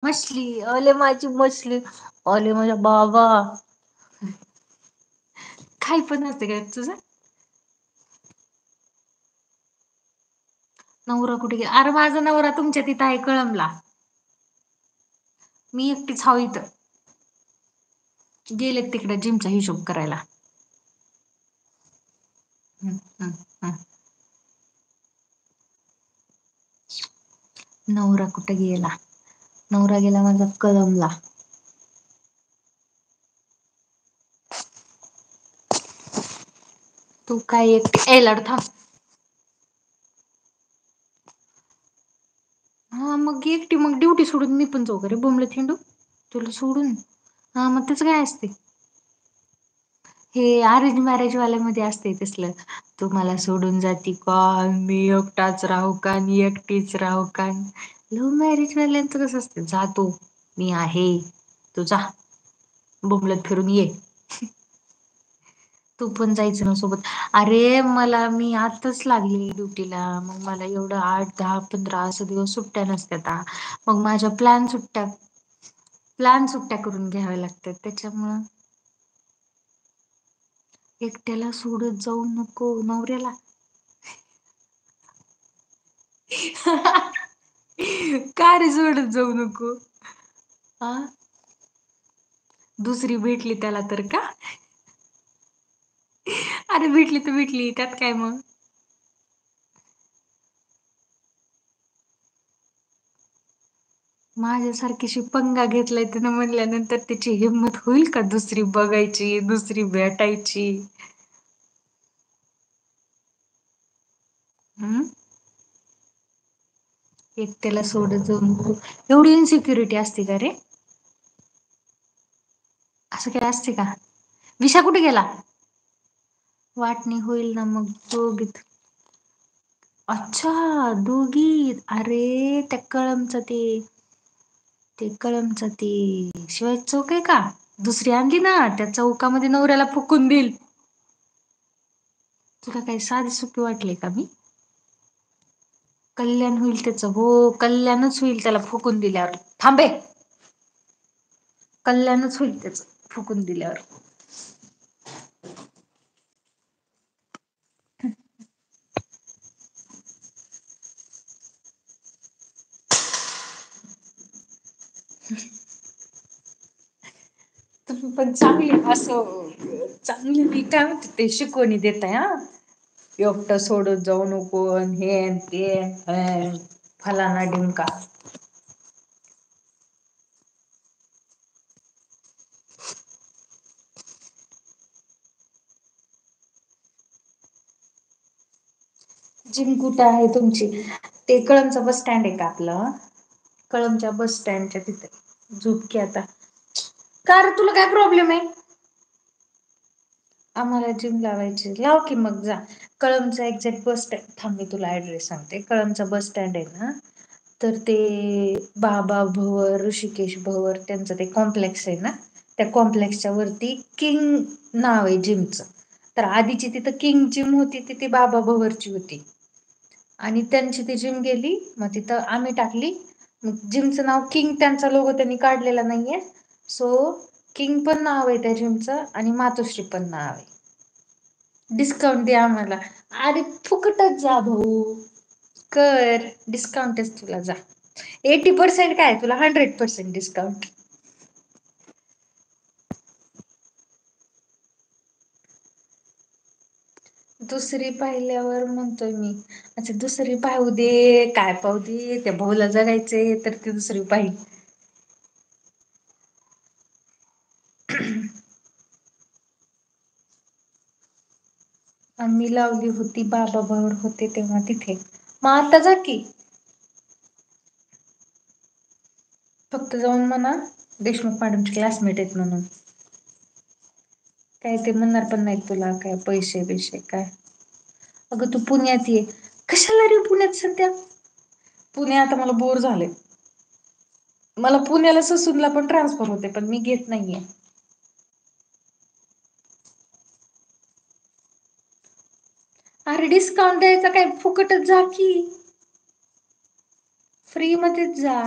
मछली, ओले माझी मछली, ओले माझ्या बाबा. काही पण असते काय तुझं? नवरा कुठे गेला? अरे माझा नवरा तुमच्या तिथं आहे कळमला. मी एकटीच हाव इथं. गेलेत तिकडे जिमचा हिशोब करायला. हम्म, हम्म, हम्म. नवरा कुठे गेला? नवरा गेला माझा कळमला. तू काय एकटी ए लाडू थांब. हा मग एकटी मग ड्युटी सोडून मी पण जाऊ का रे बोंबलत हिंडू तुला सोडून? हा मग त्याच काय असते? हे अरेंज मॅरेज वाल्यामध्ये असते तसलं. तू मला सोडून जाती का? मी एकटाच राहू का? मी एकटीच राहू का? लव्ह मॅरेज वाल्यांचं कसं असतं? जा तू, मी आहे. तू जा बोंबलत फिरून ये. तू पण जायचं ना सोबत. अरे मला मी आताच लागली ड्युटीला मग मला एवढं 8, 10, 15 असं दिवस सुट्ट्या नसत्याता. मग माझ्या प्लॅन सुट्ट्या करून घ्याव्या लागतात त्याच्यामुळं. एकट्याला सोडत जाऊ नको नवऱ्याला. का रे सोडत जाऊ नको? हा दुसरी भेटली त्याला तर का? अरे भेटली तर भेटली त्यात काय मग? माझ्यासारखीशी पंगा घेतलाय त्यानं म्हणल्यानंतर त्याची हिंमत होईल का दुसरी बघायची, दुसरी भेटायची? हम्म. एकट्याला सोडत जाऊ नको. एवढी इन्सिक्युरिटी असते का रे? असं काय असते का? विशा कुठे गेला? वाटणी होईल ना मग दोघीत. अच्छा दोघीत. अरे त्या कळमच ते कळमच ते शिवाजी चौक आहे का? दुसरी आणली ना त्या चौकामध्ये नवऱ्याला फुकून देईल. तुला काही साधी सोपी वाटले का मी? कल्याण होईल त्याचं हो कल्याणच होईल त्याला फुकून दिल्यावर. थांबे. कल्याणच होईल त्याच फुकून दिल्यावर. तुम्ही पण चांगली असं चांगली मी काय म्हणते ते शिकवणी देताय हा. एकटं सोडत जाऊ नको हे ते फलाना ढिमका. जिम कुठे आहे तुमची? ते कळमचा बस स्टँड आहे का आपलं? कळमच्या बस स्टँडच्या तिथे. झोप की आता. का रे तुला काय प्रॉब्लेम आहे? आम्हाला जिम लावायची लाव की मग जा. कळमचा एक्झॅक्ट बस स्टँड थांब मी तुला ऍड्रेस सांगते. कळमचा बस स्टँड आहे ना तर ते बाबा भवर, ऋषिकेश भवर त्यांचं ते कॉम्प्लेक्स आहे ना त्या कॉम्प्लेक्सच्या वरती किंग नाव आहे जिमचं. तर आधीची तिथं किंग जिम होती ती बाबा भवरची होती. आणि त्यांची ती जिम गेली मग तिथं आम्ही टाकली. मग जिमचं नाव किंग त्यांचा लोगो त्यांनी काढलेला नाहीये. सो किंग पण नाव आहे त्या जिमचं आणि मातोश्री पण नाव आहे. डिस्काउंट द्या आम्हाला. अरे फुकटच जा भाऊ. कर डिस्काउंटच तुला जा. 80% काय तुला 100% डिस्काउंट. दुसरी पाहिल्यावर म्हणतोय मी. अच्छा दुसरी पाहू दे काय पाहू दे त्या भाऊला जगायचंय तर ती दुसरी पाहिल. आम्ही लावली होती बाबा भवर होते तेव्हा तिथे. मग आता जा की. फक्त जाऊन म्हणा देशमुख मॅडमचे क्लासमेट आहेत म्हणून. काय ते म्हणणार पण नाहीत तुला काय पैसे बिसे काय. अगं तू पुण्यात ये. कशाला रे पुण्यात सध्या? पुणे आता मला बोर झालंय. मला पुण्याला ससूनला पण ट्रान्सफर होते पण मी घेत नाहीये. अरे डिस्काउंट द्यायचा काय फुकटच जा की. फ्री मध्येच जा.